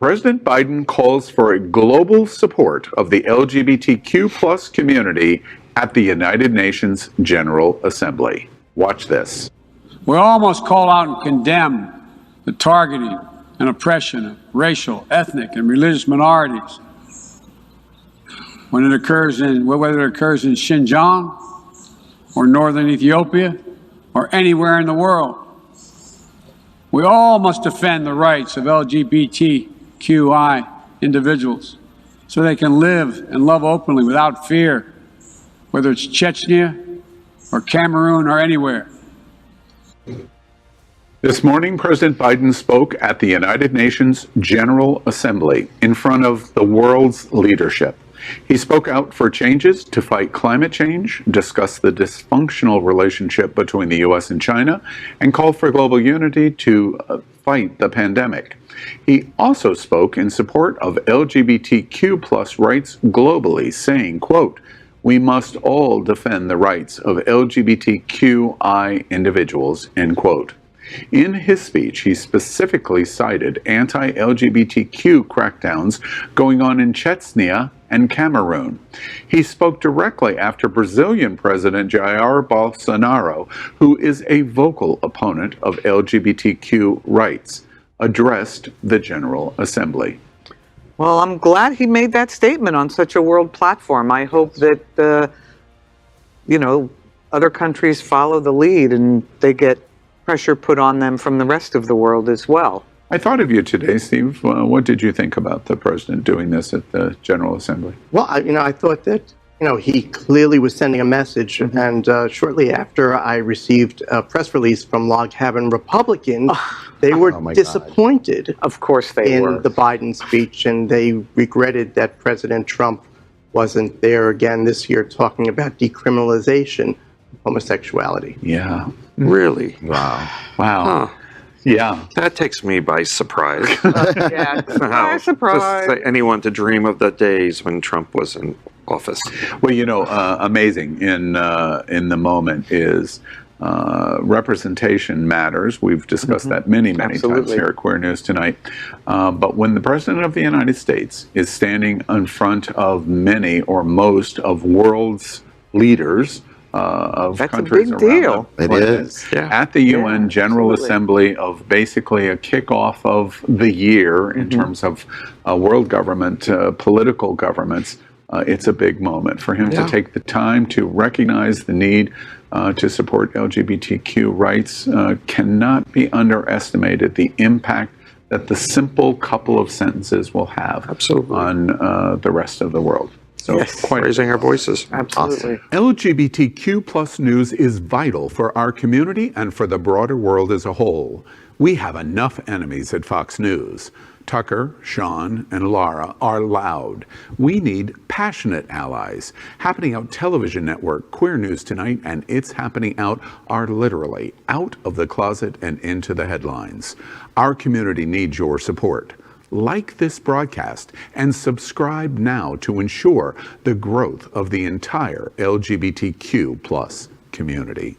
President Biden calls for a global support of the LGBTQ+ community at the United Nations General Assembly. Watch this. We all must call out and condemn the targeting and oppression of racial, ethnic, and religious minorities whether it occurs in Xinjiang or northern Ethiopia or anywhere in the world. We all must defend the rights of LGBTQI individuals so they can live and love openly without fear, whether it's Chechnya or Cameroon or anywhere. This morning, President Biden spoke at the United Nations General Assembly in front of the world's leadership. He spoke out for changes to fight climate change, discussed the dysfunctional relationship between the U.S. and China, and called for global unity to fight the pandemic. He also spoke in support of LGBTQ+ rights globally, saying, quote, "We must all defend the rights of LGBTQI individuals," end quote. In his speech, he specifically cited anti-LGBTQ crackdowns going on in Chechnya and Cameroon. He spoke directly after Brazilian President Jair Bolsonaro, who is a vocal opponent of LGBTQ rights, addressed the General Assembly. Well, I'm glad he made that statement on such a world platform. I hope that, other countries follow the lead and they get pressure put on them from the rest of the world as well. I thought of you today, Steve. What did you think about the president doing this at the General Assembly? Well, I thought that, he clearly was sending a message. And shortly after I received a press release from Log Cabin Republicans, they were disappointed. Of course they were. In the Biden speech, and they regretted that President Trump wasn't there again this year talking about decriminalization of homosexuality. Yeah. Really? Wow. Huh. Yeah. That takes me by surprise. Yeah, surprise. Just anyone to dream of the days when Trump was in office. Well, amazing in the moment is representation matters. We've discussed that many times here at Queer News Tonight. But when the President of the United States is standing in front of many or most of world's leaders, of That's countries a big around deal. the planet, at the UN General Assembly of basically a kickoff of the year in terms of world government, political governments, it's a big moment for him to take the time to recognize the need to support LGBTQ rights. Cannot be underestimated the impact that the simple couple of sentences will have on the rest of the world. So quite raising our voices. Absolutely. LGBTQ+ news is vital for our community and for the broader world as a whole. We have enough enemies at Fox News. Tucker, Sean, and Laura are loud. We need passionate allies. Happening Out television network, Queer News Tonight, and It's Happening Out are literally out of the closet and into the headlines. Our community needs your support. Like this broadcast and subscribe now to ensure the growth of the entire LGBTQ+ community.